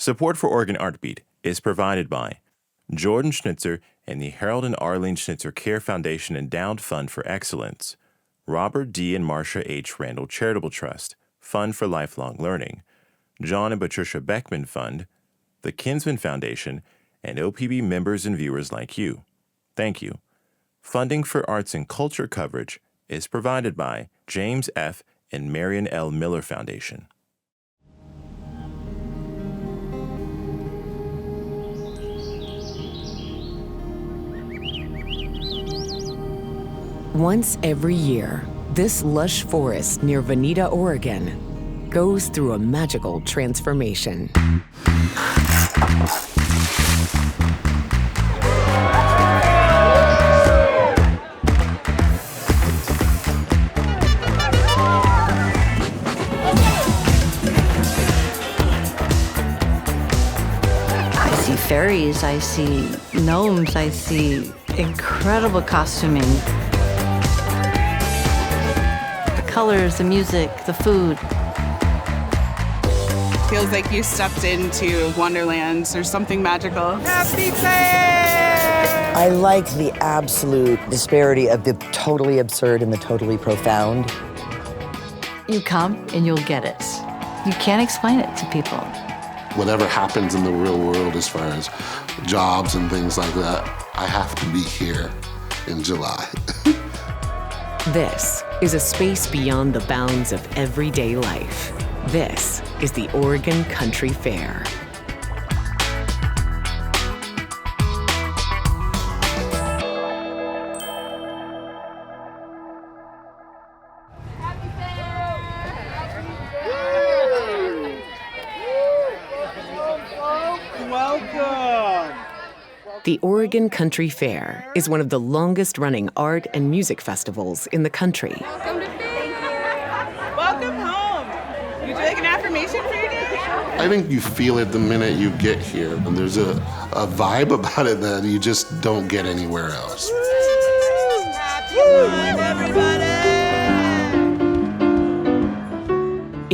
Support for Oregon Artbeat is provided by Jordan Schnitzer and the Harold and Arlene Schnitzer Care Foundation Endowed Fund for Excellence, Robert D. and Marcia H. Randall Charitable Trust, Fund for Lifelong Learning, John and Patricia Beckman Fund, the Kinsman Foundation, and OPB members and viewers like you. Thank you. Funding for arts and culture coverage is provided by James F. and Marion L. Miller Foundation. Once every year, this lush forest near Veneta, Oregon, goes through a magical transformation. I see fairies, I see gnomes, I see incredible costuming. Colors, the music, the food. Feels like you stepped into Wonderland or something magical. Happy Fair! I like the absolute disparity of the totally absurd and the totally profound. You come and you'll get it. You can't explain it to people. Whatever happens in the real world as far as jobs and things like that, I have to be here in July. This is a space beyond the bounds of everyday life. This is the Oregon Country Fair. Welcome! The Oregon Country Fair is one of the longest-running art and music festivals in the country. Welcome to Fair! Welcome home! Would you like an affirmation for your day? I think you feel it the minute you get here, and there's a vibe about it that you just don't get anywhere else. Happy fun, everybody!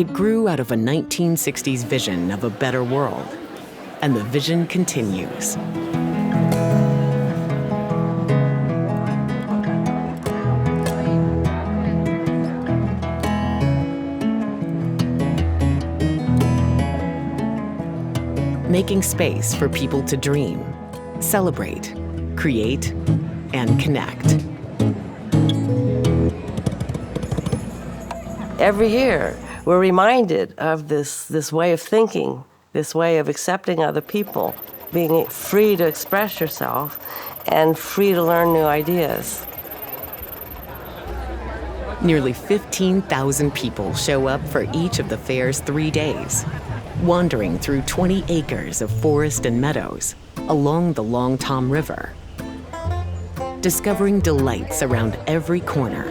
It grew out of a 1960s vision of a better world, and the vision continues. Making space for people to dream, celebrate, create, and connect. Every year, we're reminded of this way of thinking, this way of accepting other people, being free to express yourself and free to learn new ideas. Nearly 15,000 people show up for each of the fair's 3 days, wandering through 20 acres of forest and meadows along the Long Tom River, discovering delights around every corner.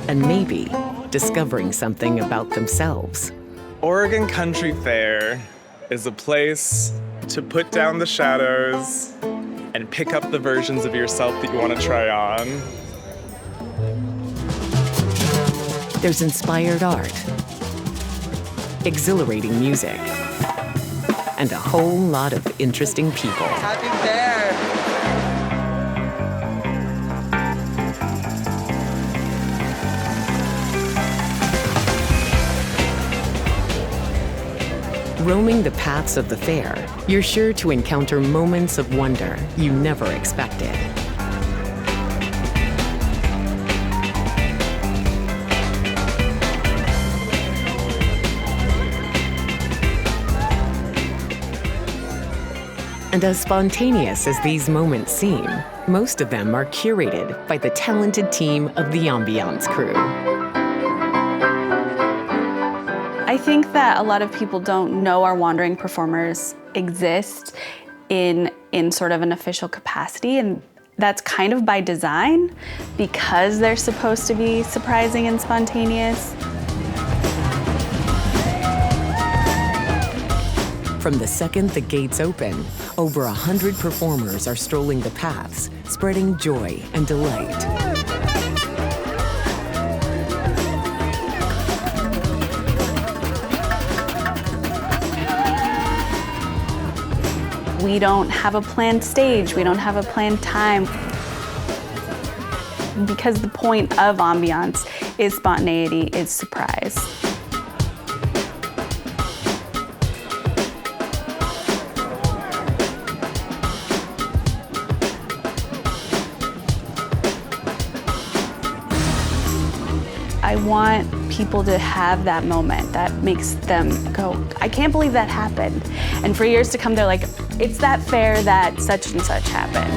And maybe discovering something about themselves. Oregon Country Fair is a place to put down the shadows and pick up the versions of yourself that you want to try on. There's inspired art, exhilarating music, and a whole lot of interesting people. Happy Fair! Roaming the paths of the fair, you're sure to encounter moments of wonder you never expected. And as spontaneous as these moments seem, most of them are curated by the talented team of the Ambiance crew. I think that a lot of people don't know our wandering performers exist in sort of an official capacity, and that's kind of by design because they're supposed to be surprising and spontaneous. From the second the gates open, over 100 performers are strolling the paths, spreading joy and delight. We don't have a planned stage, we don't have a planned time. Because the point of Ambiance is spontaneity, is surprise. I want people to have that moment that makes them go, I can't believe that happened. And for years to come, they're like, it's that fair that such and such happened.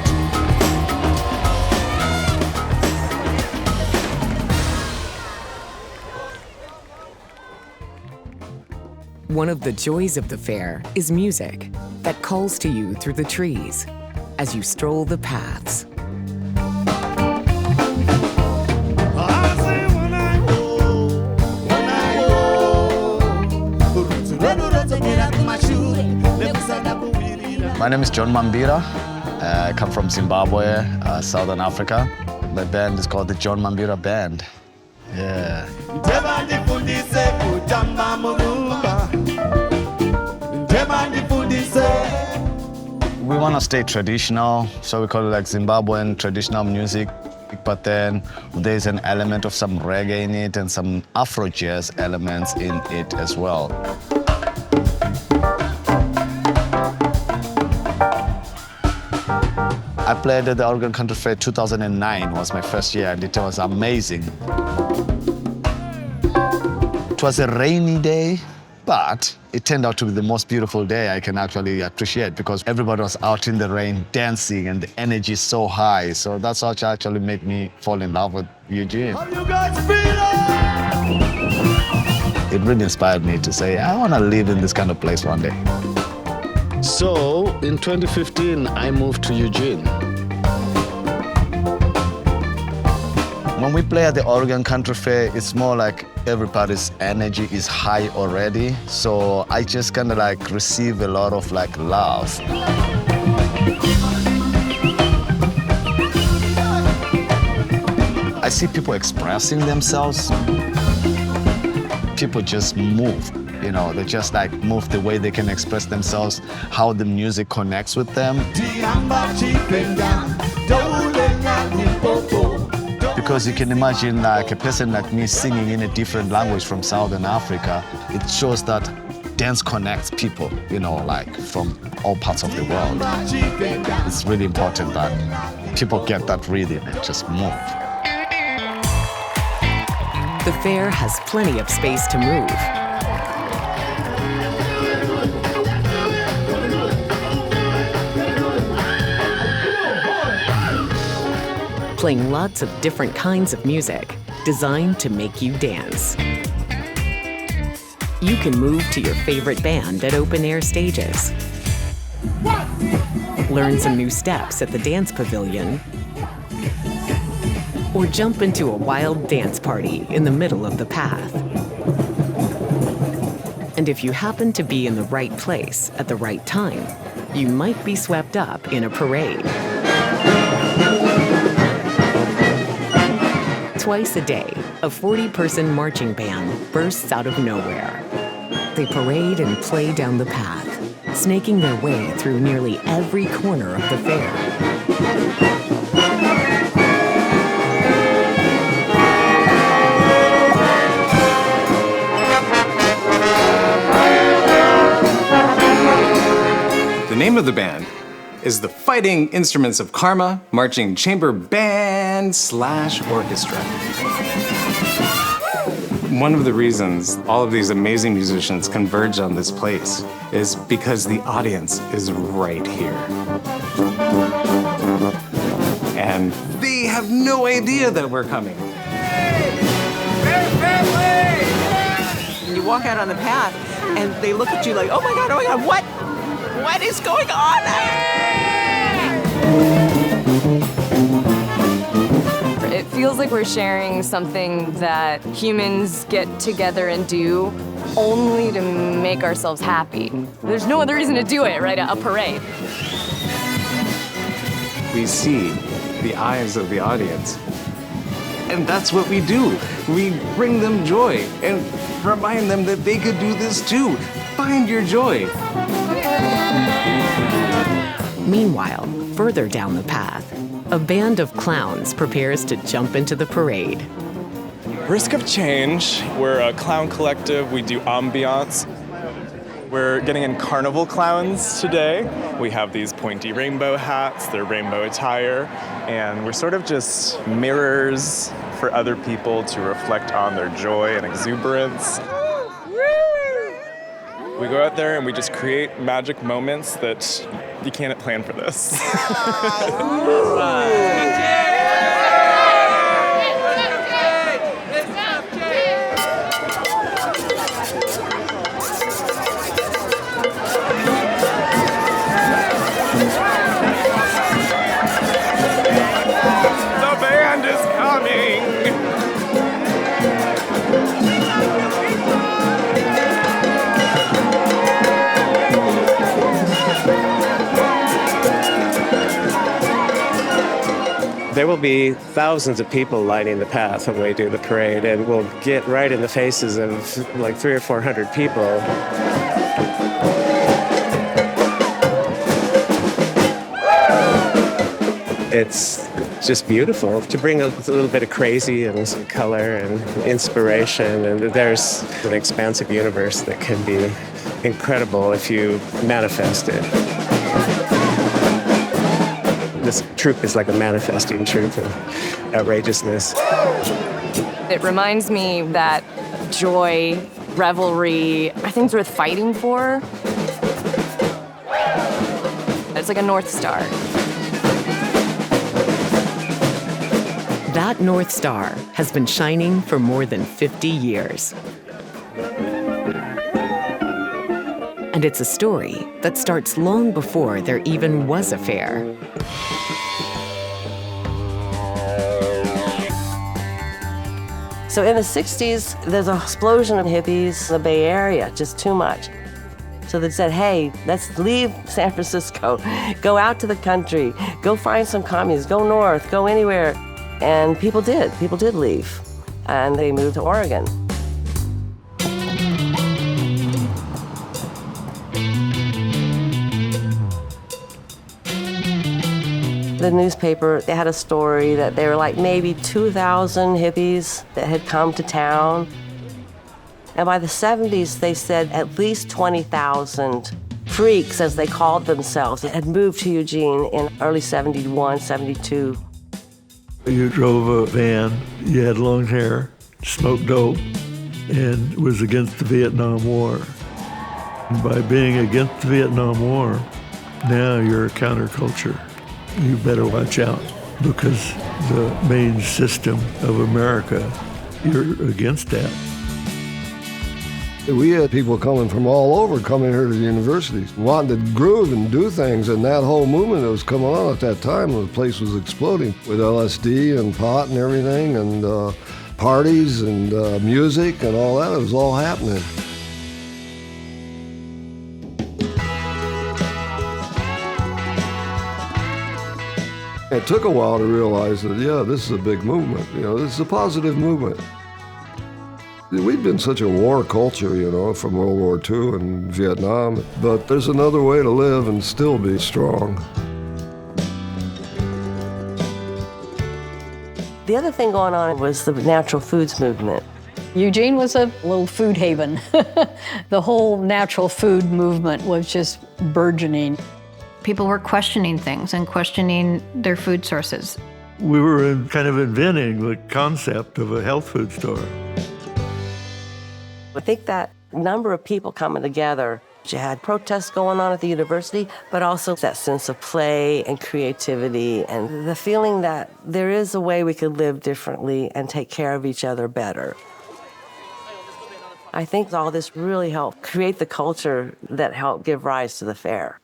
One of the joys of the fair is music that calls to you through the trees as you stroll the paths. My name is John Mambira. I come from Zimbabwe, Southern Africa. My band is called the John Mambira Band. Yeah. We want to stay traditional, so we call it like Zimbabwean traditional music. But then there's an element of some reggae in it and some Afro jazz elements in it as well. I played at the Oregon Country Fair 2009, was my first year, and it was amazing. It was a rainy day, but it turned out to be the most beautiful day I can actually appreciate because everybody was out in the rain dancing and the energy is so high. So that's what actually made me fall in love with Eugene. It really inspired me to say, I want to live in this kind of place one day. So in 2015, I moved to Eugene. When we play at the Oregon Country Fair, it's more like everybody's energy is high already. So I just kind of like receive a lot of like love. I see people expressing themselves. People just move. You know, they just like move the way they can express themselves, how the music connects with them. Because you can imagine like a person like me singing in a different language from Southern Africa, it shows that dance connects people, you know, like from all parts of the world. It's really important that people get that rhythm and just move. The fair has plenty of space to move. Playing lots of different kinds of music designed to make you dance. You can move to your favorite band at open-air stages. Learn some new steps at the dance pavilion. Or jump into a wild dance party in the middle of the path. And if you happen to be in the right place at the right time, you might be swept up in a parade. Twice a day, a 40-person marching band bursts out of nowhere. They parade and play down the path, snaking their way through nearly every corner of the fair. The name of the band is the Fighting Instruments of Karma Marching Chamber Band / Orchestra. One of the reasons all of these amazing musicians converge on this place is because the audience is right here. And they have no idea that we're coming. And you walk out on the path and they look at you like, oh my God, what is going on? It feels like we're sharing something that humans get together and do only to make ourselves happy. There's no other reason to do it, right? A parade. We see the eyes of the audience. And that's what we do. We bring them joy and remind them that they could do this too. Find your joy. Meanwhile, further down the path, a band of clowns prepares to jump into the parade. Risk of change. We're a clown collective. We do Ambiance. We're getting in carnival clowns today. We have these pointy rainbow hats, they're rainbow attire, and we're sort of just mirrors for other people to reflect on their joy and exuberance. We go out there and we just create magic moments that you can't plan for this. The band is coming! There will be thousands of people lining the path when we do the parade, and we'll get right in the faces of like 300 or 400 people. It's just beautiful to bring a little bit of crazy and some color and inspiration, and there's an expansive universe that can be incredible if you manifest it. This troupe is like a manifesting troupe of outrageousness. It reminds me that joy, revelry are things worth fighting for. It's like a North Star. That North Star has been shining for more than 50 years. And it's a story that starts long before there even was a fair. So in the 60s, there's an explosion of hippies in the Bay Area, just too much. So they said, hey, let's leave San Francisco, go out to the country, go find some communists, go north, go anywhere. And people did leave. And they moved to Oregon. The newspaper, they had a story that there were like maybe 2,000 hippies that had come to town. And by the 70s, they said at least 20,000 freaks, as they called themselves, had moved to Eugene in early 71, 72. You drove a van, you had long hair, smoked dope, and was against the Vietnam War. And by being against the Vietnam War, now you're a counterculture. You better watch out, because the main system of America, you're against that. We had people coming from all over, coming here to the universities, wanting to groove and do things, and that whole movement that was coming on at that time, the place was exploding with LSD and pot and everything, and parties and music and all that. It was all happening. It took a while to realize that, yeah, this is a big movement. You know, this is a positive movement. We've been such a war culture, you know, from World War II and Vietnam, but there's another way to live and still be strong. The other thing going on was the natural foods movement. Eugene was a little food haven. The whole natural food movement was just burgeoning. People were questioning things and questioning their food sources. We were kind of inventing the concept of a health food store. I think that number of people coming together, you had protests going on at the university, but also that sense of play and creativity and the feeling that there is a way we could live differently and take care of each other better. I think all this really helped create the culture that helped give rise to the fair.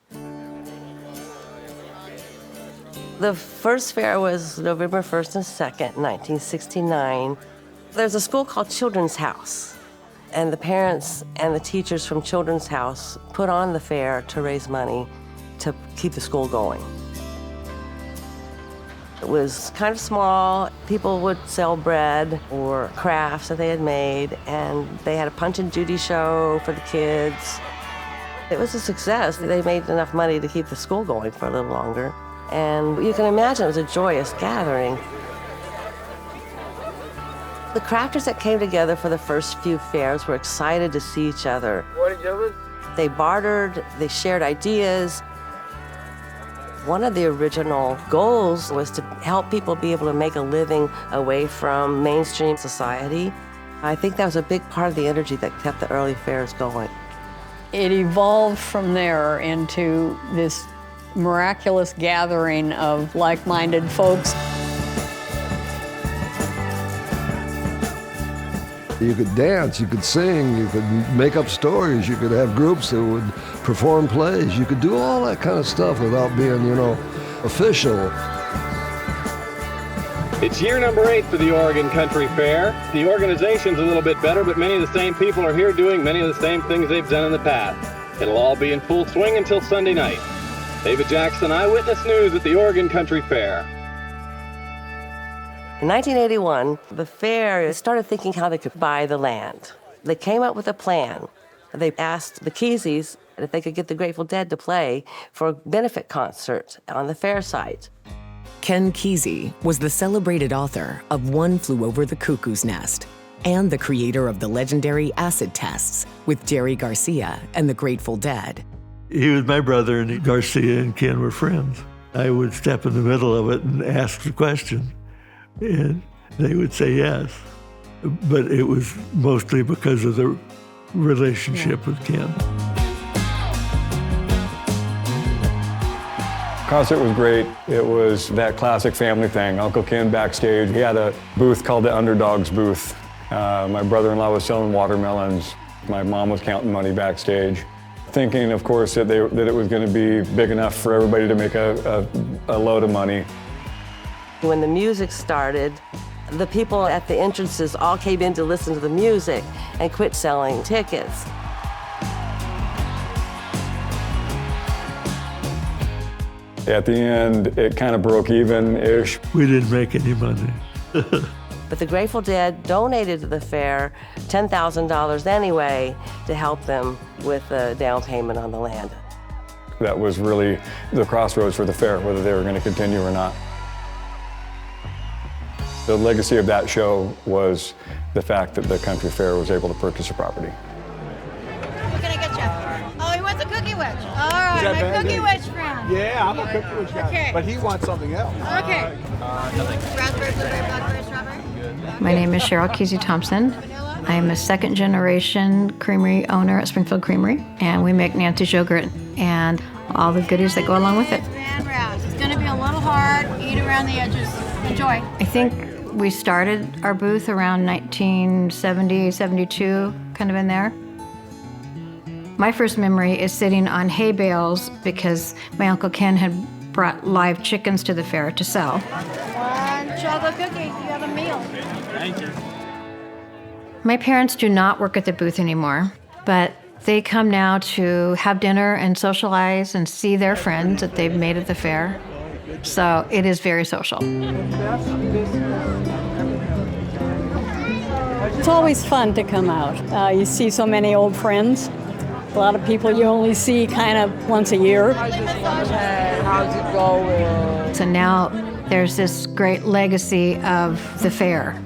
The first fair was November 1st and 2nd, 1969. There's a school called Children's House, and the parents and the teachers from Children's House put on the fair to raise money to keep the school going. It was kind of small. People would sell bread or crafts that they had made, and they had a Punch and Judy show for the kids. It was a success. They made enough money to keep the school going for a little longer. And you can imagine it was a joyous gathering. The crafters that came together for the first few fairs were excited to see each other. They bartered, they shared ideas. One of the original goals was to help people be able to make a living away from mainstream society. I think that was a big part of the energy that kept the early fairs going. It evolved from there into this miraculous gathering of like-minded folks. You could dance, you could sing, you could make up stories, you could have groups that would perform plays. You could do all that kind of stuff without being, official. It's year number 8 for the Oregon Country Fair. The organization's a little bit better, but many of the same people are here doing many of the same things they've done in the past. It'll all be in full swing until Sunday night. David Jackson, Eyewitness News at the Oregon Country Fair. In 1981, the fair started thinking how they could buy the land. They came up with a plan. They asked the Keseys if they could get the Grateful Dead to play for a benefit concert on the fair site. Ken Kesey was the celebrated author of One Flew Over the Cuckoo's Nest and the creator of the legendary acid tests with Jerry Garcia and the Grateful Dead. He was my brother, and Garcia and Ken were friends. I would step in the middle of it and ask the question, and they would say yes. But it was mostly because of the relationship with Ken. Concert was great. It was that classic family thing. Uncle Ken backstage. He had a booth called the Underdogs booth. My brother-in-law was selling watermelons. My mom was counting money backstage. Thinking, of course, that it was going to be big enough for everybody to make a load of money. When the music started, the people at the entrances all came in to listen to the music and quit selling tickets. At the end, it kind of broke even-ish. We didn't make any money. But the Grateful Dead donated to the fair $10,000 anyway to help them with the down payment on the land. That was really the crossroads for the fair, whether they were going to continue or not. The legacy of that show was the fact that the country fair was able to purchase a property. What can I get you? Oh, he wants a cookie wedge. All right, my cookie wedge friend. Yeah, I'm a cookie wedge guy. Okay. But he wants something else. Okay. Nothing. Raspberry, blueberry, blackberry, strawberry. My name is Cheryl Kesey Thompson. I am a second-generation creamery owner at Springfield Creamery, and we make Nancy's yogurt and all the goodies that go along with it. And round. It's going to be a little hard. Eat around the edges. Enjoy. I think we started our booth around 1970, 72, kind of in there. My first memory is sitting on hay bales because my Uncle Ken had brought live chickens to the fair to sell. One chocolate cookie. You have a meal. Thank you. My parents do not work at the booth anymore, but they come now to have dinner and socialize and see their friends that they've made at the fair. So it is very social. It's always fun to come out. You see so many old friends. A lot of people you only see kind of once a year. Hey, how's it going? So now there's this great legacy of the fair,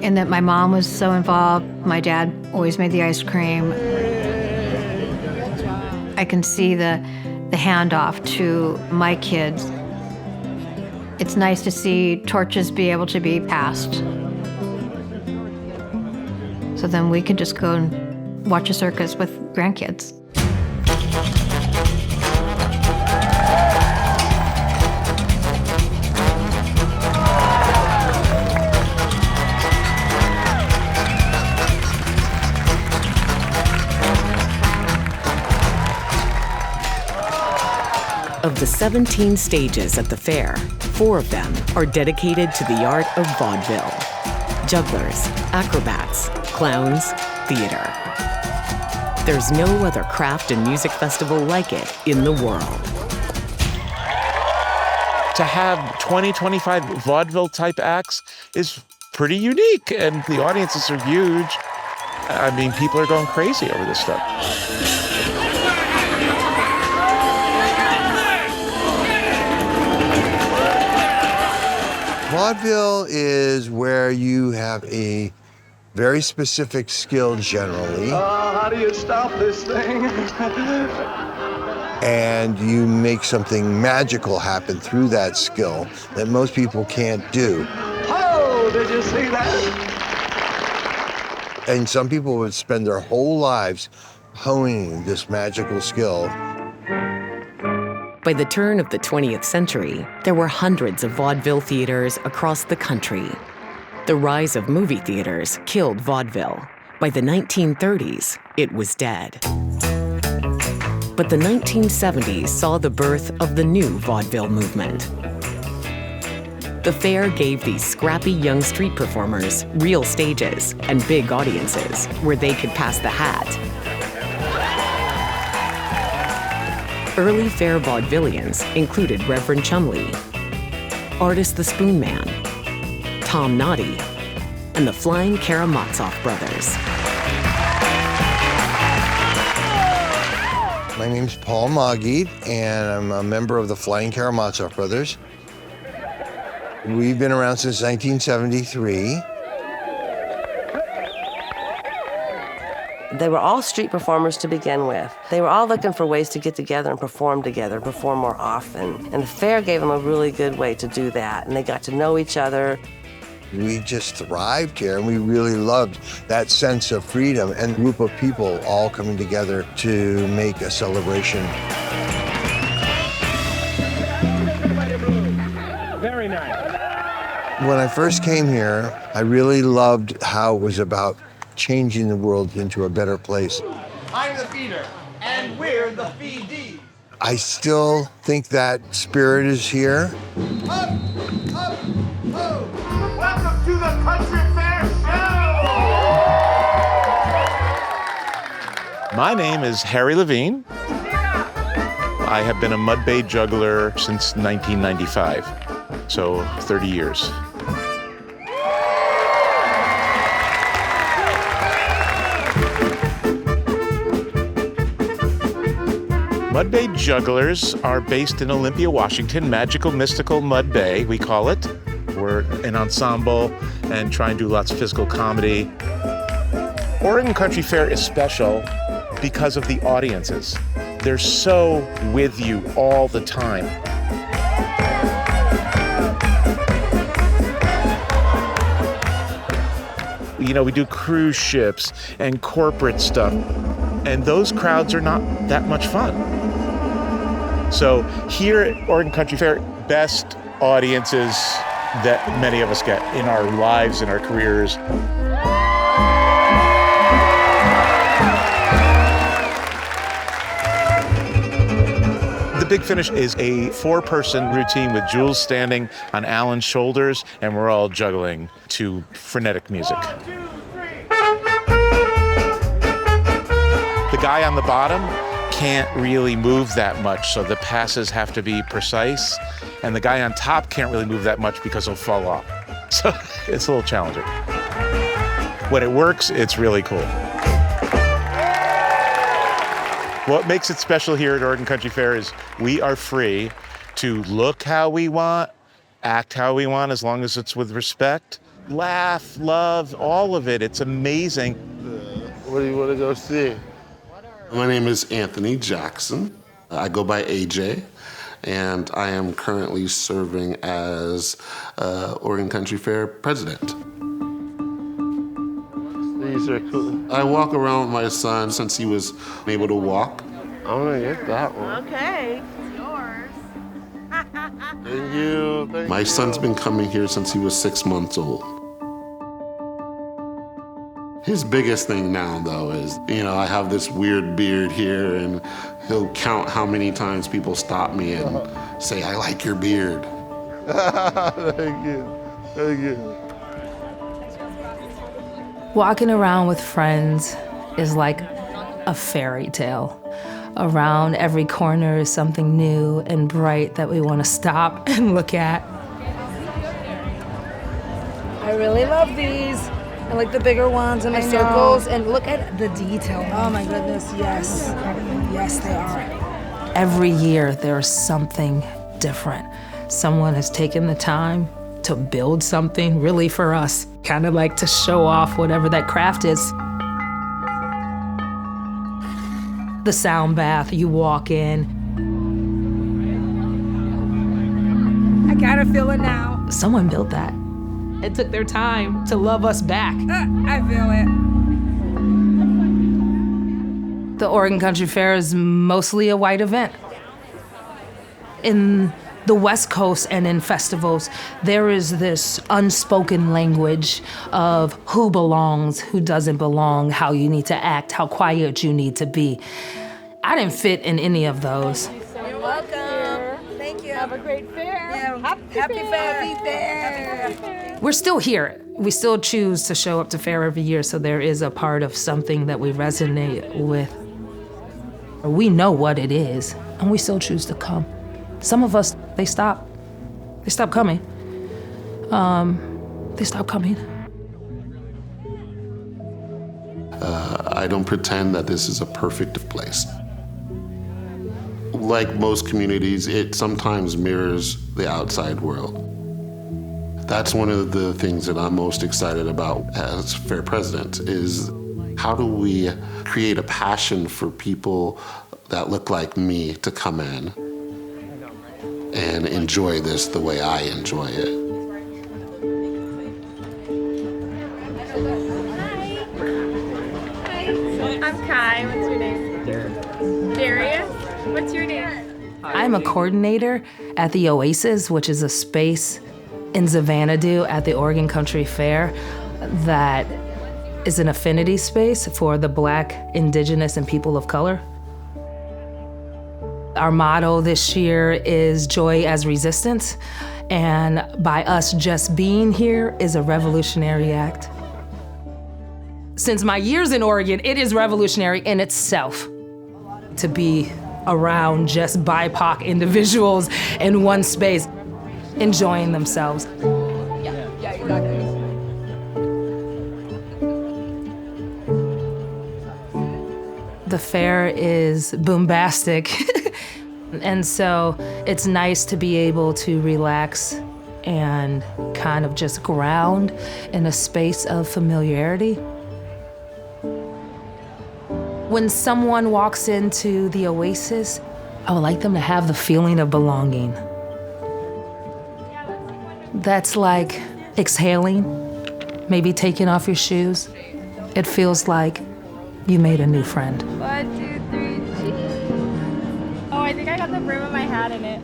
in that my mom was so involved. My dad always made the ice cream. I can see the handoff to my kids. It's nice to see torches be able to be passed. So then we could just go and watch a circus with grandkids. Of the 17 stages at the fair, 4 of them are dedicated to the art of vaudeville. Jugglers, acrobats, clowns, theater. There's no other craft and music festival like it in the world. To have 20, 25 vaudeville-type acts is pretty unique, and the audiences are huge. I mean, people are going crazy over this stuff. Vaudeville is where you have a very specific skill generally. How do you stop this thing? And you make something magical happen through that skill that most people can't do. Oh, did you see that? And some people would spend their whole lives honing this magical skill. By the turn of the 20th century, there were hundreds of vaudeville theaters across the country. The rise of movie theaters killed vaudeville. By the 1930s, it was dead. But the 1970s saw the birth of the new vaudeville movement. The fair gave these scrappy young street performers real stages and big audiences where they could pass the hat. Early fair vaudevillians included Reverend Chumley, Artist the Spoon Man, Tom Noddy, and the Flying Karamazov Brothers. My name's Paul Magid, and I'm a member of the Flying Karamazov Brothers. We've been around since 1973. They were all street performers to begin with. They were all looking for ways to get together and perform together, perform more often. And the fair gave them a really good way to do that, and they got to know each other. We just thrived here, and we really loved that sense of freedom and group of people all coming together to make a celebration. Very nice. When I first came here, I really loved how it was about changing the world into a better place. I'm the feeder, and we're the feedee. I still think that spirit is here. Up, up, oh. Welcome to the Country Fair Show! My name is Harry Levine. I have been a mud bay juggler since 1995, so 30 years. Mud Bay Jugglers are based in Olympia, Washington, magical, mystical Mud Bay, we call it. We're an ensemble and try and do lots of physical comedy. Oregon Country Fair is special because of the audiences. They're so with you all the time. You know, we do cruise ships and corporate stuff, and those crowds are not that much fun. So here at Oregon Country Fair, best audiences that many of us get in our lives, in our careers. The Big Finish is a 4-person routine with Jules standing on Alan's shoulders, and we're all juggling to frenetic music. The guy on the bottom can't really move that much, so the passes have to be precise, and the guy on top can't really move that much because he'll fall off. So it's a little challenging. When it works, it's really cool. What makes it special here at Oregon Country Fair is we are free to look how we want, act how we want, as long as it's with respect, laugh, love, all of it. It's amazing. What do you want to go see? My name is Anthony Jackson. I go by AJ, and I am currently serving as Oregon Country Fair president. These are cool. I walk around with my son since he was able to walk. I'm gonna get that one. Okay, it's yours. Thank you. My son's been coming here since he was 6 months old. His biggest thing now, though, is, I have this weird beard here, and he'll count how many times people stop me and say, I like your beard. Thank you. Thank you. Walking around with friends is like a fairy tale. Around every corner is something new and bright that we want to stop and look at. I really love these. I like the bigger ones and my circles, and look at the detail. Oh my goodness, yes. Yes, they are. Every year there's something different. Someone has taken the time to build something really for us, kind of like to show off whatever that craft is. The sound bath, you walk in. I kind of feel it now. Someone built that. It took their time to love us back. I feel it. The Oregon Country Fair is mostly a white event. In the West Coast and in festivals, there is this unspoken language of who belongs, who doesn't belong, how you need to act, how quiet you need to be. I didn't fit in any of those. You're welcome. Thank you. Have a great fair. Yeah. Happy fair. We're still here. We still choose to show up to fair every year, so there is a part of something that we resonate with. We know what it is, and we still choose to come. Some of us, they stop coming. They stop coming. I don't pretend that this is a perfect place. Like most communities, it sometimes mirrors the outside world. That's one of the things that I'm most excited about as fair president, is how do we create a passion for people that look like me to come in and enjoy this the way I enjoy it. Hi. I'm Kai. What's your name? Darius. What's your name? I'm a coordinator at the Oasis, which is a space in Xanadu at the Oregon Country Fair that is an affinity space for the Black, Indigenous, and people of color. Our motto this year is joy as resistance, and by us just being here is a revolutionary act. Since my years in Oregon, it is revolutionary in itself to be around just BIPOC individuals in one space, enjoying themselves. Yeah, exactly. The fair is boombastic, and so it's nice to be able to relax and kind of just ground in a space of familiarity. When someone walks into the Oasis, I would like them to have the feeling of belonging. That's like exhaling, maybe taking off your shoes. It feels like you made a new friend. 1, 2, 3, cheese. Oh, I think I got the brim of my hat in it.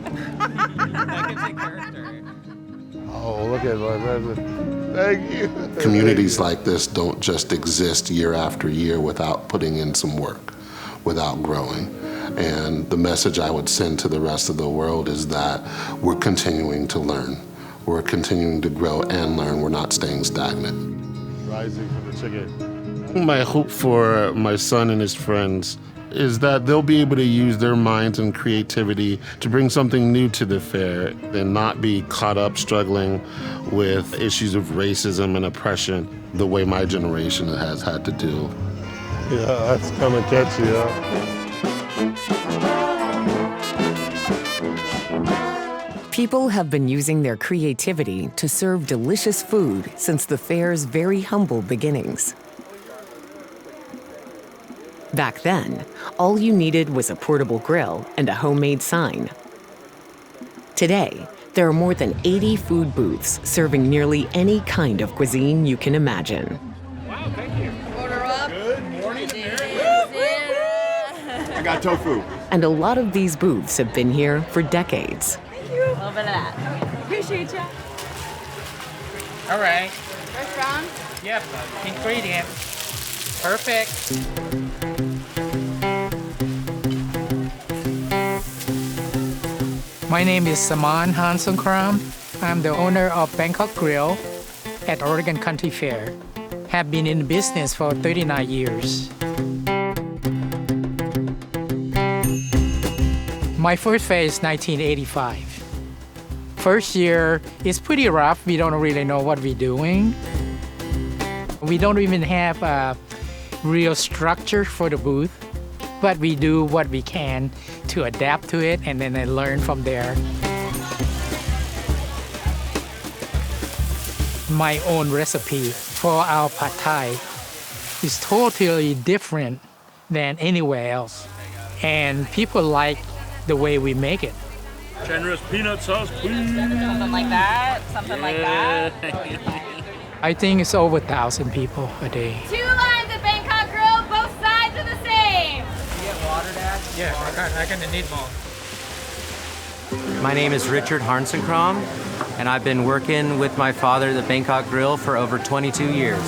Oh, look at my husband. Thank you. Communities like this don't just exist year after year without putting in some work, without growing. And the message I would send to the rest of the world is that we're continuing to learn. We're continuing to grow and learn. We're not staying stagnant. Rising from the chicken. My hope for my son and his friends is that they'll be able to use their minds and creativity to bring something new to the fair and not be caught up struggling with issues of racism and oppression the way my generation has had to do. Yeah, that's come and catch you, yeah. People have been using their creativity to serve delicious food since the fair's very humble beginnings. Back then, all you needed was a portable grill and a homemade sign. Today, there are more than 80 food booths serving nearly any kind of cuisine you can imagine. Wow, thank you. Order up. Good morning, I got tofu. And a lot of these booths have been here for decades. Thank you. A little bit of that. Appreciate you. All right. First round? Yep, ingredient. Perfect. My name is Saman Hansonkram. I'm the owner of Bangkok Grill at Oregon Country Fair. Have been in business for 39 years. My first fair is 1985. First year is pretty rough. We don't really know what we're doing. We don't even have a real structure for the booth, but we do what we can to adapt to it and then I learn from there. My own recipe for our pad thai is totally different than anywhere else. And people like the way we make it. Generous peanut sauce, please. Something like that? Something like that? I think it's over 1,000 people a day. 2 lines of Bangkok Grill, both sides are the same. You get water, Dad? Yeah, I'm gonna need more. My name is Richard Harnsenkrom, and I've been working with my father at the Bangkok Grill for over 22 years.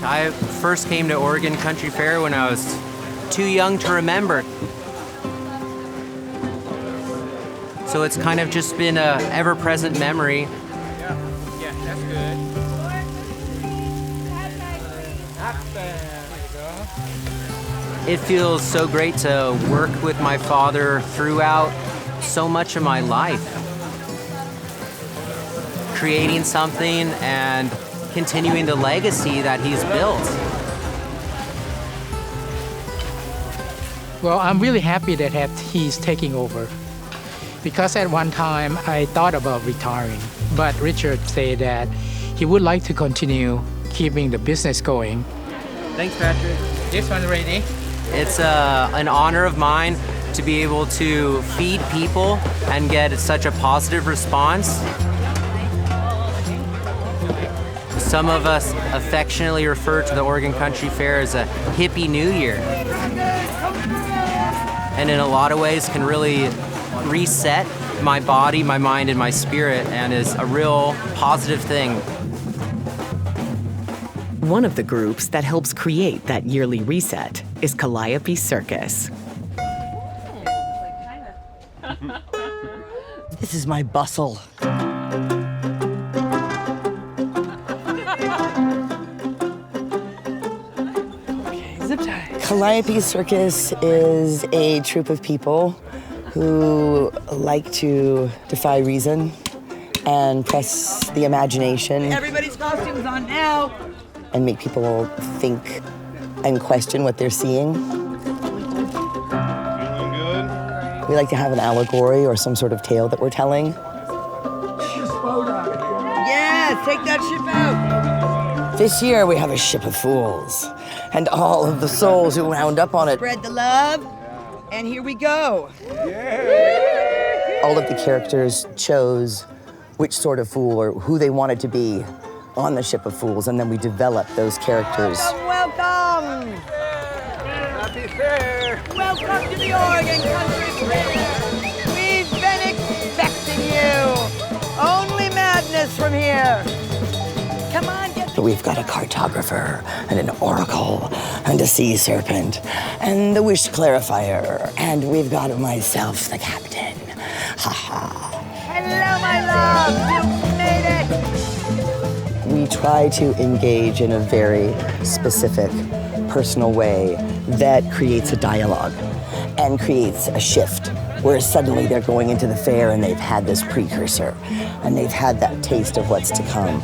I first came to Oregon Country Fair when I was too young to remember. So it's kind of just been a ever-present memory. Yeah, that's good. It feels so great to work with my father throughout so much of my life. Creating something and continuing the legacy that he's built. Well, I'm really happy that he's taking over. Because at one time, I thought about retiring. But Richard said that he would like to continue keeping the business going. Thanks, Patrick. This one ready? It's an honor of mine to be able to feed people and get such a positive response. Some of us affectionately refer to the Oregon Country Fair as a hippie New Year. And in a lot of ways can really reset my body, my mind, and my spirit, and is a real positive thing. One of the groups that helps create that yearly reset is Calliope Circus. This is my bustle. Okay, zip tie. Calliope Circus is a troupe of people who like to defy reason and press the imagination. Everybody's costumes on now. And make people think and question what they're seeing. Feeling good? We like to have an allegory or some sort of tale that we're telling. Yes, take that ship out. This year we have a ship of fools and all of the souls who wound up on it. Spread the love, and here we go. All of the characters chose which sort of fool or who they wanted to be on the ship of fools, and then we developed those characters. Welcome. Happy fair. Welcome to the Oregon Country Fair. We've been expecting you. Only madness from here. Come on, get. We've got a cartographer and an oracle and a sea serpent and the wish clarifier, and we've got myself, the captain. Ha ha. Hello, my love. You made it. We try to engage in a very specific, personal way that creates a dialogue and creates a shift where suddenly they're going into the fair and they've had this precursor and they've had that taste of what's to come.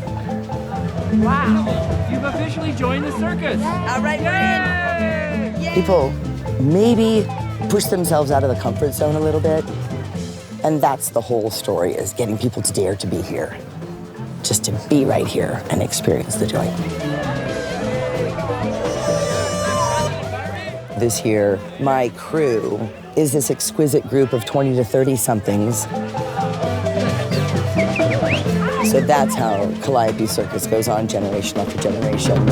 Wow, you've officially joined the circus. All right, we're in. People maybe push themselves out of the comfort zone a little bit, and that's the whole story, is getting people to dare to be here. Just to be right here and experience the joy. This year, my crew is this exquisite group of 20 to 30-somethings. So that's how Calliope Circus goes on generation after generation.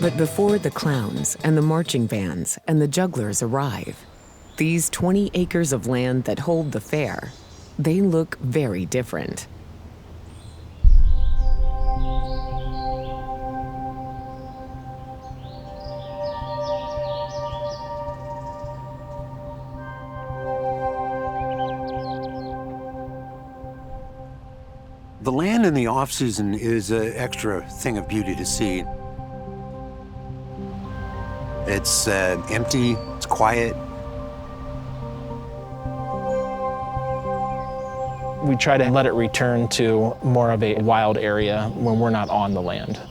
The But before the clowns and the marching bands and the jugglers arrive, these 20 acres of land that hold the fair, they look very different. The land in the off-season is an extra thing of beauty to see. It's empty, it's quiet. We try to let it return to more of a wild area when we're not on the land.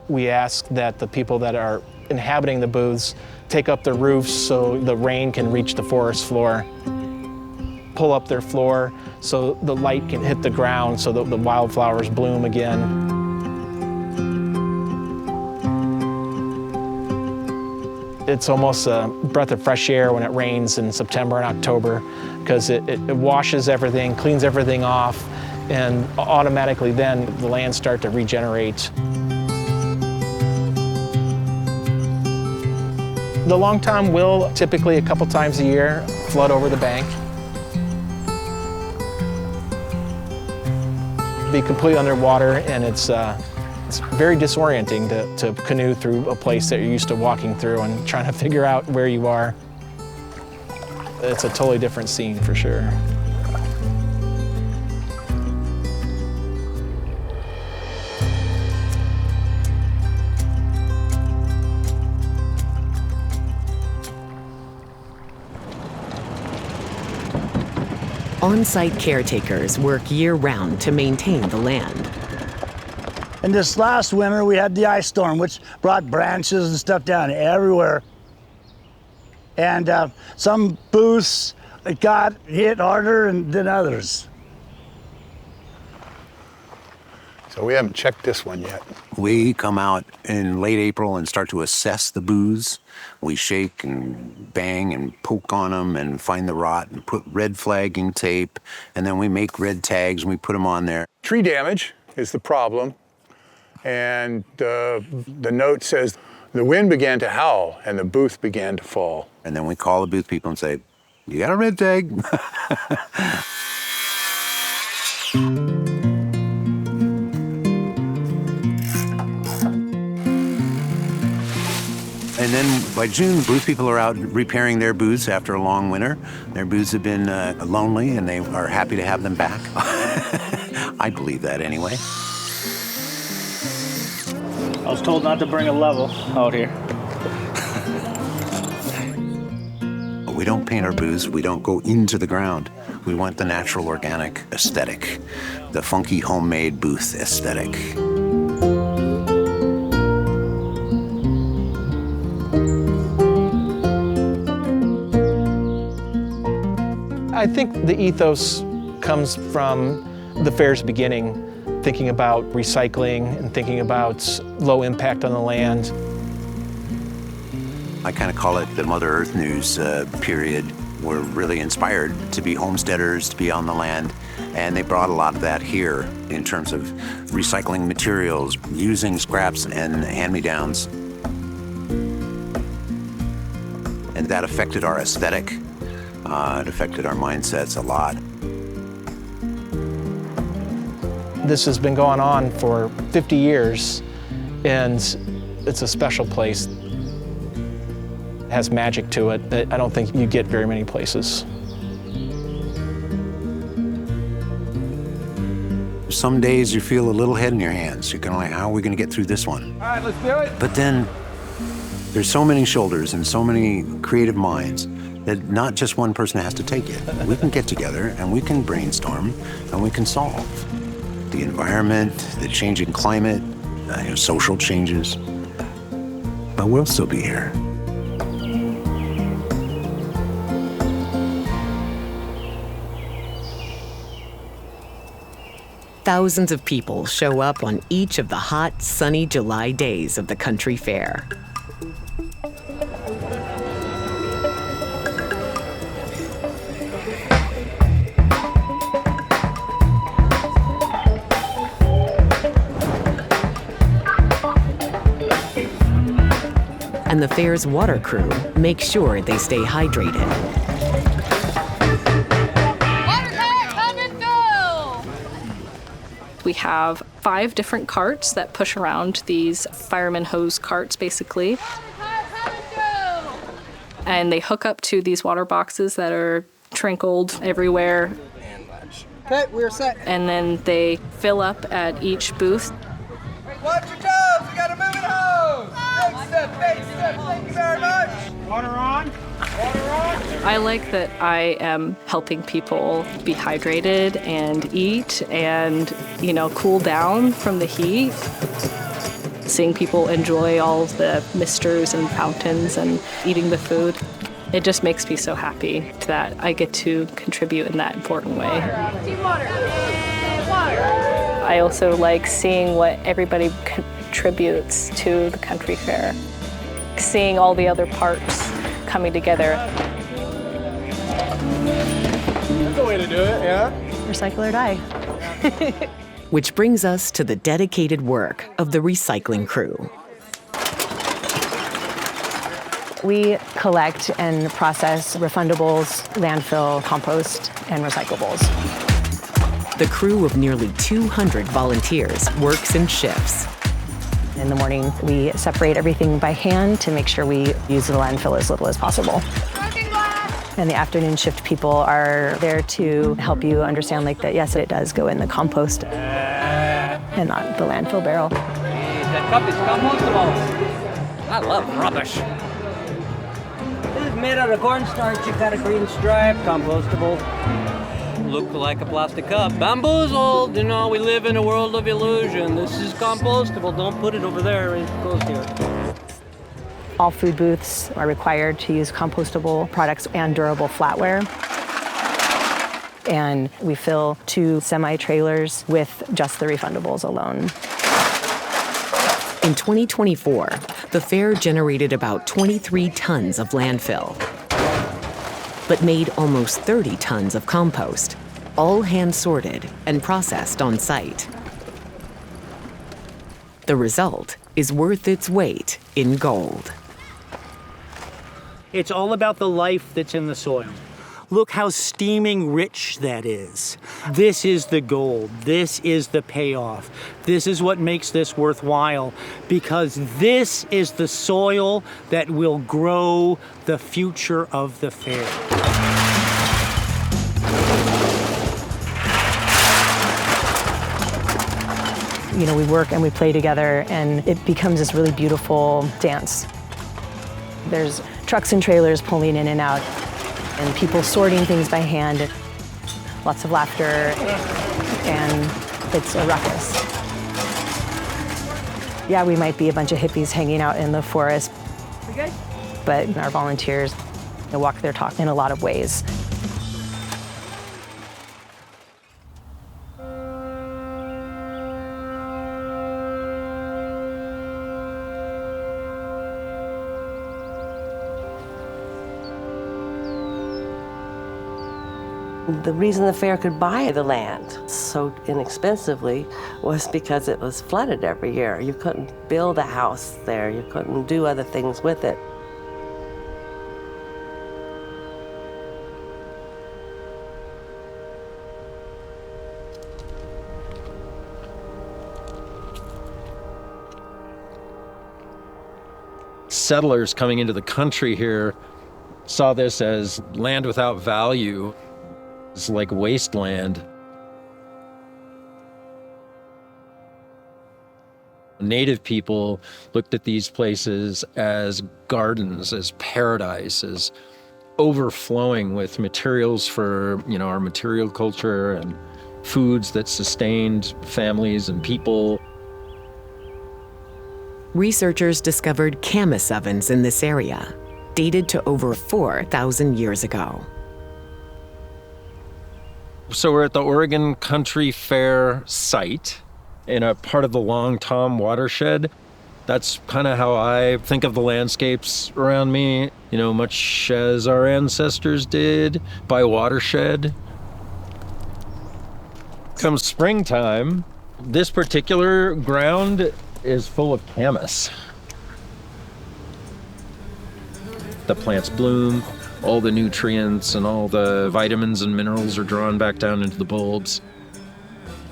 We ask that the people that are inhabiting the booths take up their roofs so the rain can reach the forest floor, pull up their floor so the light can hit the ground so that the wildflowers bloom again. It's almost a breath of fresh air when it rains in September and October because it washes everything, cleans everything off, and automatically then the lands start to regenerate. The long tom will typically a couple times a year flood over the bank. Be completely underwater, and it's very disorienting to canoe through a place that you're used to walking through and trying to figure out where you are. It's a totally different scene for sure. On-site caretakers work year-round to maintain the land. And this last winter, we had the ice storm, which brought branches and stuff down everywhere. And some booths got hit harder than others. So we haven't checked this one yet. We come out in late April and start to assess the booths. We shake and bang and poke on them and find the rot and put red flagging tape. And then we make red tags and we put them on there. Tree damage is the problem. And the note says the wind began to howl and the booth began to fall. And then we call the booth people and say, "You got a red tag?" And then by June, booth people are out repairing their booths after a long winter. Their booths have been lonely and they are happy to have them back. I believe that anyway. I was told not to bring a level out here. We don't paint our booths, we don't go into the ground. We want the natural organic aesthetic, the funky homemade booth aesthetic. I think the ethos comes from the fair's beginning, thinking about recycling and thinking about low impact on the land. I kind of call it the Mother Earth News period. We're really inspired to be homesteaders, to be on the land, and they brought a lot of that here in terms of recycling materials, using scraps and hand-me-downs. And that affected our aesthetic. It affected our mindsets a lot. This has been going on for 50 years, and it's a special place. It has magic to it that I don't think you get very many places. Some days you feel a little head in your hands. You're kind of like, how are we going to get through this one? All right, let's do it. But then there's so many shoulders and so many creative minds that not just one person has to take it. We can get together and we can brainstorm and we can solve. The environment, the changing climate, social changes. But we'll still be here. Thousands of people show up on each of the hot, sunny July days of the country fair. and the fair's water crew make sure they stay hydrated. We have 5 different carts that push around, these fireman hose carts, basically. And they hook up to these water boxes that are trickled everywhere. Okay, we're set. And then they fill up at each booth. Watch your toes, we got a moving hose. Big step, thank you very much. Water on, water on. I like that I am helping people be hydrated and eat and, cool down from the heat. Seeing people enjoy all of the misters and fountains and eating the food, it just makes me so happy that I get to contribute in that important way. I also like seeing what everybody contributes to the country fair, seeing all the other parts coming together. That's the way to do it, yeah? Recycle or die. Which brings us to the dedicated work of the recycling crew. We collect and process refundables, landfill, compost, and recyclables. The crew of nearly 200 volunteers works in shifts. In the morning, we separate everything by hand to make sure we use the landfill as little as possible. And the afternoon shift people are there to help you understand that, yes, it does go in the compost and not the landfill barrel. That cup is compostable. I love rubbish. This is made out of cornstarch. You got a green stripe, compostable. Look like a plastic cup. Bamboozled! We live in a world of illusion. This is compostable. Don't put it over there. It goes here. All food booths are required to use compostable products and durable flatware. And we fill 2 semi-trailers with just the refundables alone. In 2024, the fair generated about 23 tons of landfill, but made almost 30 tons of compost, all hand-sorted and processed on site. The result is worth its weight in gold. It's all about the life that's in the soil. Look how steaming rich that is. This is the gold. This is the payoff. This is what makes this worthwhile, because this is the soil that will grow the future of the fair. We work and we play together, and it becomes this really beautiful dance. There's trucks and trailers pulling in and out, and people sorting things by hand. Lots of laughter, and it's a ruckus. Yeah, we might be a bunch of hippies hanging out in the forest, but our volunteers walk their talk in a lot of ways. The reason the fair could buy the land so inexpensively was because it was flooded every year. You couldn't build a house there. You couldn't do other things with it. Settlers coming into the country here saw this as land without value. It's like wasteland. Native people looked at these places as gardens, as paradise, as overflowing with materials for, our material culture and foods that sustained families and people. Researchers discovered Camas ovens in this area, dated to over 4,000 years ago. So we're at the Oregon Country Fair site in a part of the Long Tom watershed. That's kind of how I think of the landscapes around me, much as our ancestors did, by watershed. Come springtime, this particular ground is full of camas. the plants bloom, all the nutrients and all the vitamins and minerals are drawn back down into the bulbs.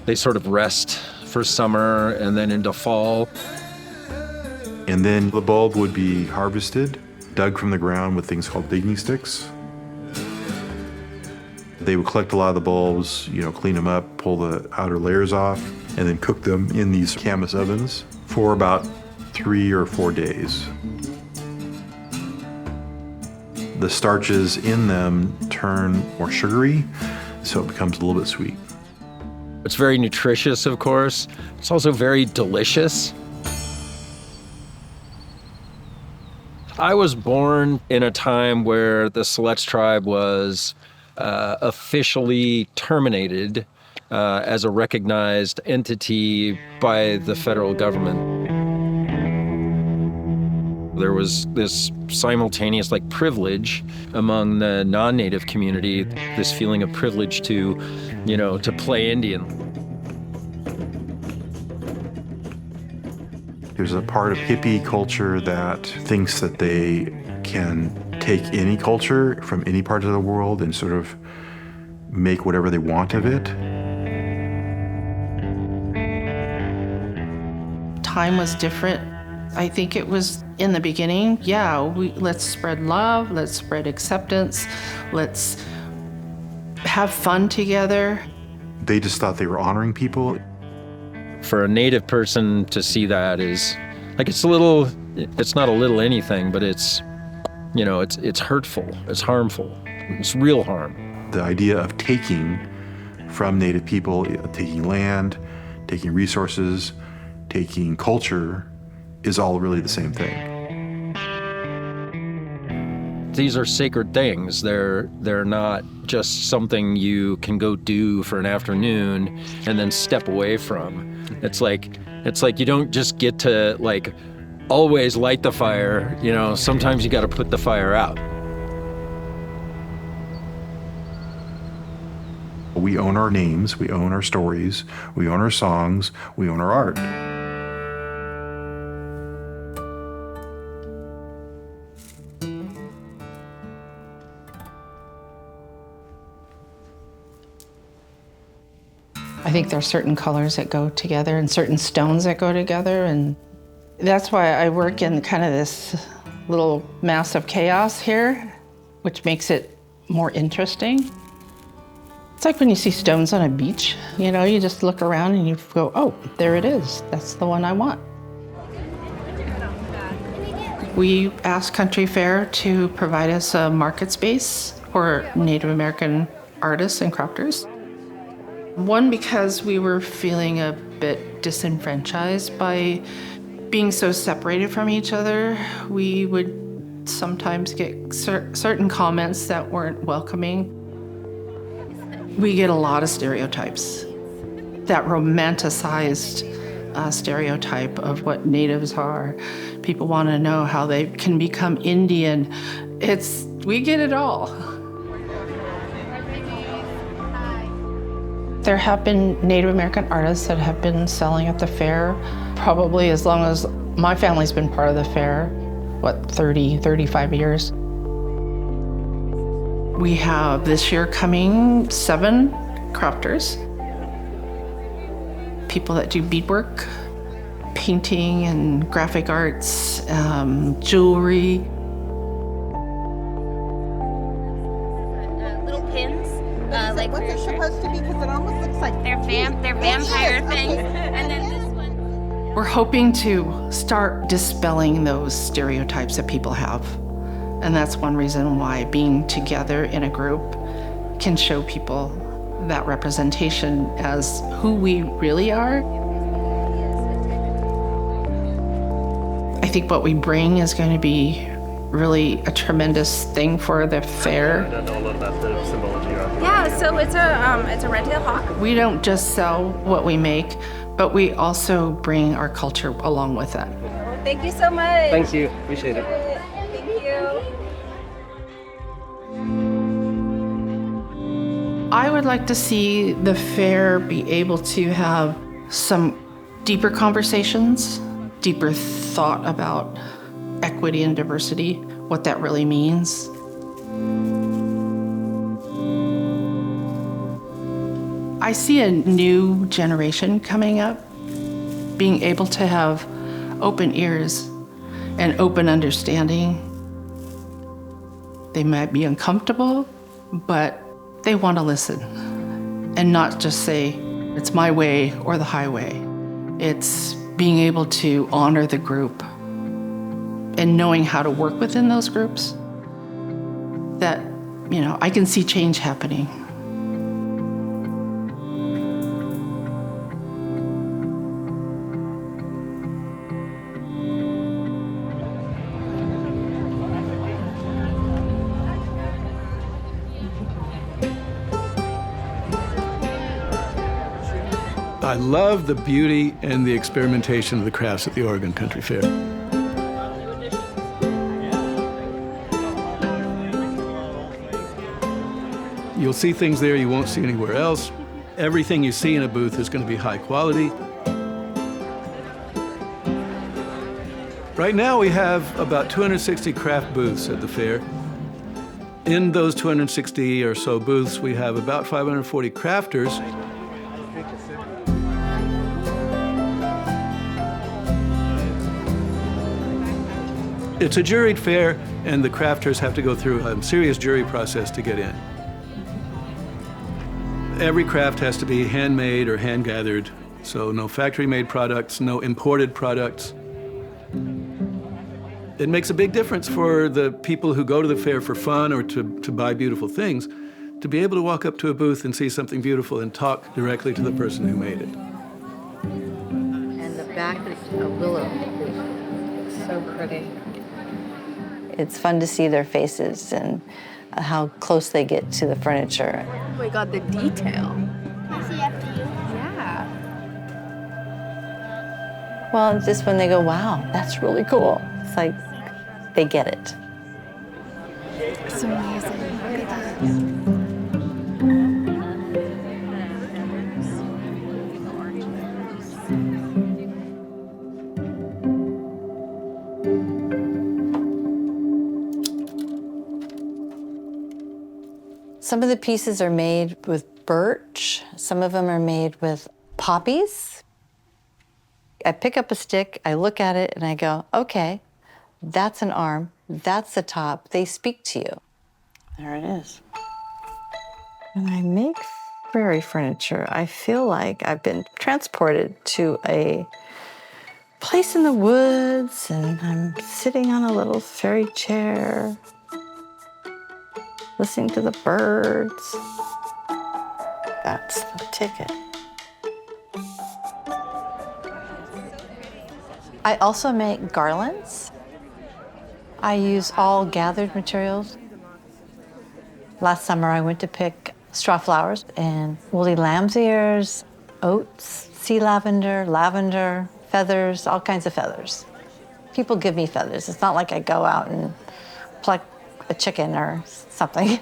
They sort of rest for summer and then into fall. And then the bulb would be harvested, dug from the ground with things called digging sticks. They would collect a lot of the bulbs, clean them up, pull the outer layers off, and then cook them in these Camas ovens for about 3 or 4 days. The starches in them turn more sugary, so it becomes a little bit sweet. It's very nutritious, of course. It's also very delicious. I was born in a time where the Siletz tribe was officially terminated as a recognized entity by the federal government. There was this simultaneous privilege among the non-native community, this feeling of privilege to play Indian. There's a part of hippie culture that thinks that they can take any culture from any part of the world and sort of make whatever they want of it. Time was different. I think it was in the beginning, let's spread love, let's spread acceptance, let's have fun together. They just thought they were honoring people. For a native person to see that is, it's not a little anything, but it's hurtful, it's harmful, it's real harm. The idea of taking from native people, taking land, taking resources, taking culture, is all really the same thing. These are sacred things. They're not just something you can go do for an afternoon and then step away from. It's like you don't just get to always light the fire. Sometimes you got to put the fire out. We own our names, we own our stories, we own our songs, we own our art. I think there are certain colors that go together and certain stones that go together, and that's why I work in kind of this little mass of chaos here, which makes it more interesting. It's like when you see stones on a beach, you just look around and you go, oh, there it is. That's the one I want. We asked Country Fair to provide us a market space for Native American artists and crafters. One, because we were feeling a bit disenfranchised by being so separated from each other. We would sometimes get certain comments that weren't welcoming. We get a lot of stereotypes, that romanticized stereotype of what natives are. People want to know how they can become Indian. We get it all. There have been Native American artists that have been selling at the fair probably as long as my family's been part of the fair, 30, 35 years. We have this year coming 7 crafters, people that do beadwork, painting and graphic arts, jewelry. Little pins. What's it supposed to be? Because it almost looks like they're vampire things. And then this one. We're hoping to start dispelling those stereotypes that people have. And that's one reason why being together in a group can show people that representation as who we really are. I think what we bring is going to be really a tremendous thing for the fair. I don't know a lot about the symbology of it. Yeah, so it's a red-tailed hawk. We don't just sell what we make, but we also bring our culture along with it. Thank you so much. Thank you. Appreciate it. Thank you. I would like to see the fair be able to have some deeper conversations, deeper thought about equity and diversity what that really means. I see a new generation coming up, being able to have open ears and open understanding. They might be uncomfortable, but they want to listen and not just say, it's my way or the highway. It's being able to honor the group and knowing how to work within those groups that, I can see change happening. I love the beauty and the experimentation of the crafts at the Oregon Country Fair. You'll see things there you won't see anywhere else. Everything you see in a booth is going to be high quality. Right now we have about 260 craft booths at the fair. In those 260 or so booths, we have about 540 crafters. It's a juried fair, and the crafters have to go through a serious jury process to get in. Every craft has to be handmade or hand-gathered, so no factory-made products, no imported products. It makes a big difference for the people who go to the fair for fun or to buy beautiful things, to be able to walk up to a booth and see something beautiful and talk directly to the person who made it. And the back is a willow. So pretty. It's fun to see their faces and how close they get to the furniture. Oh my God, the detail. Can I see after you? Yeah. Well, just when they go, wow, that's really cool. It's like they get it. It's amazing. Look at that. Some of the pieces are made with birch. Some of them are made with poppies. I pick up a stick, I look at it, and I go, okay, that's an arm, that's the top. They speak to you. There it is. When I make fairy furniture, I feel like I've been transported to a place in the woods, and I'm sitting on a little fairy chair, listening to the birds. That's the ticket. I also make garlands. I use all gathered materials. Last summer I went to pick straw flowers and woolly lamb's ears, oats, sea lavender, lavender, feathers, all kinds of feathers. People give me feathers. It's not like I go out and pluck a chicken or something,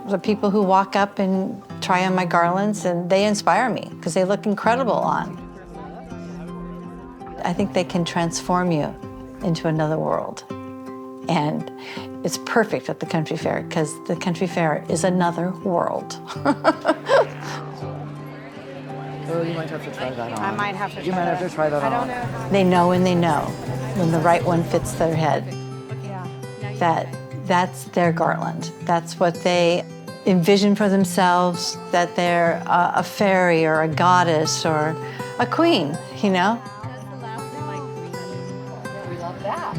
The people who walk up and try on my garlands, and they inspire me because they look incredible on. I think they can transform you into another world. And it's perfect at the country fair because the country fair is another world. Oh, you might have to try that on. I might have to try that. You might have to try that on. I don't know. They know when they know, when the right one fits their head, that's their garland. That's what they envision for themselves, that they're a fairy or a goddess or a queen, We love that.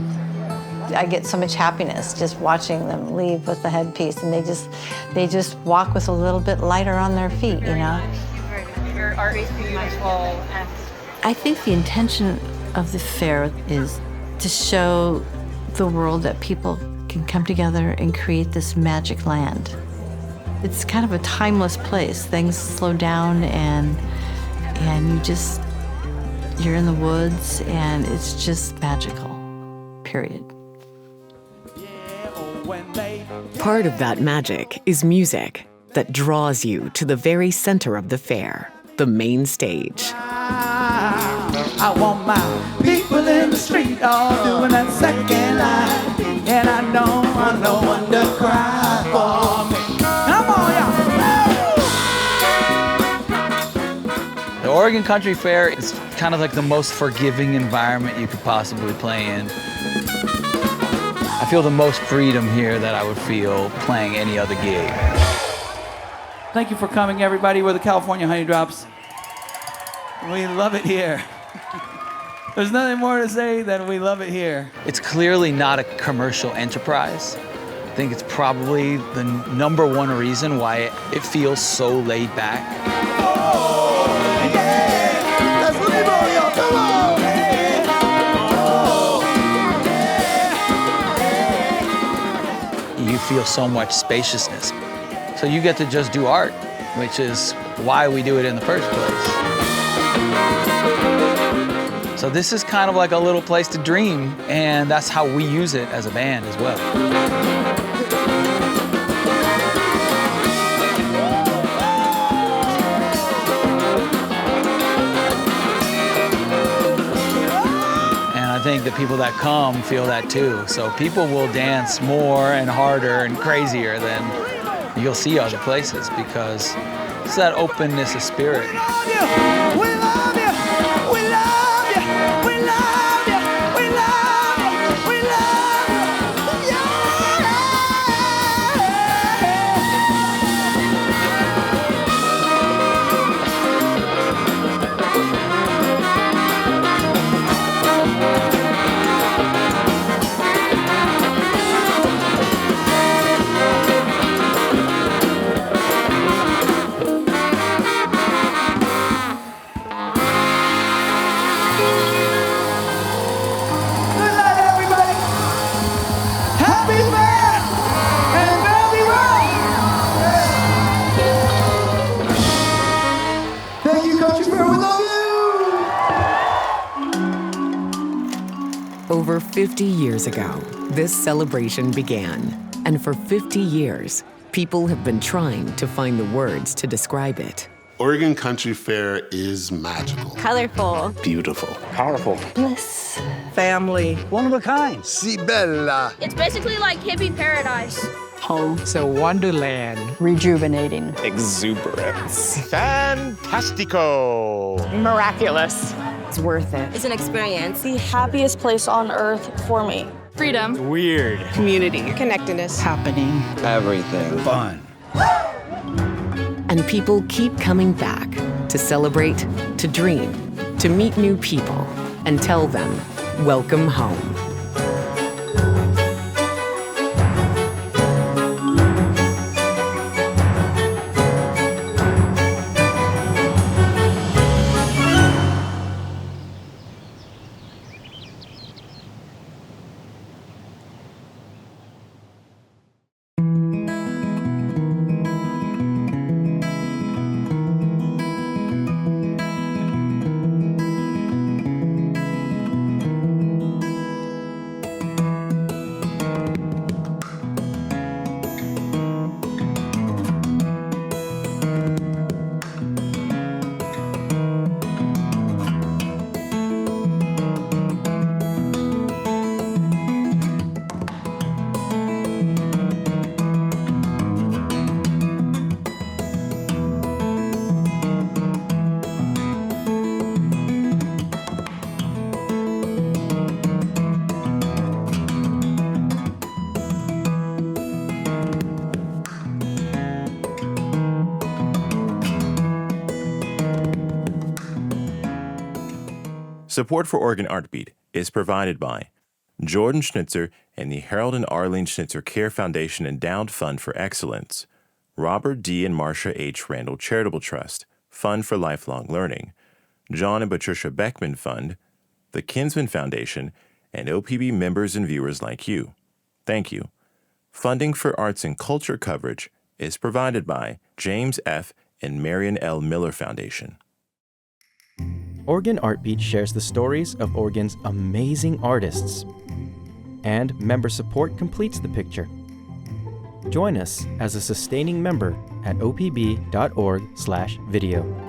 I get so much happiness just watching them leave with the headpiece, and they just walk with a little bit lighter on their feet, Your art is beautiful. I think the intention of the fair is to show the world that people can come together and create this magic land. It's kind of a timeless place. Things slow down and you're in the woods and it's just magical, period. Part of that magic is music that draws you to the very center of the fair, the main stage. I want my people in the street all doing that second line. And I don't want no one to cry for me. Come on, y'all. The Oregon Country Fair is kind of like the most forgiving environment you could possibly play in. I feel the most freedom here that I would feel playing any other gig. Thank you for coming, everybody. We're the California Honeydrops. We love it here. There's nothing more to say than we love it here. It's clearly not a commercial enterprise. I think it's probably the number one reason why it feels so laid back. You feel so much spaciousness. So you get to just do art, which is why we do it in the first place. So this is kind of like a little place to dream, and that's how we use it as a band as well. And I think the people that come feel that too. So people will dance more and harder and crazier than you'll see other places because it's that openness of spirit. We love you! We love you! We love you! We love you! We love you! We love you! Over 50 years ago, this celebration began. And for 50 years, people have been trying to find the words to describe it. Oregon Country Fair is magical. Colorful. Beautiful. Powerful. Bliss. Family. One of a kind. Si bella. It's basically like hippie paradise. Home. So wonderland. Rejuvenating. Exuberance. Fantastico. Miraculous. It's worth it. It's an experience. The happiest place on earth for me. Freedom. Weird. Community. Connectedness. Happening. Everything. Fun. And people keep coming back to celebrate, to dream, to meet new people, and tell them, welcome home. Support for Oregon Artbeat is provided by Jordan Schnitzer and the Harold and Arlene Schnitzer Care Foundation Endowed Fund for Excellence, Robert D. and Marcia H. Randall Charitable Trust, Fund for Lifelong Learning, John and Patricia Beckman Fund, the Kinsman Foundation, and OPB members and viewers like you. Thank you. Funding for arts and culture coverage is provided by James F. and Marion L. Miller Foundation. Oregon Artbeat shares the stories of Oregon's amazing artists, and member support completes the picture. Join us as a sustaining member at opb.org/video.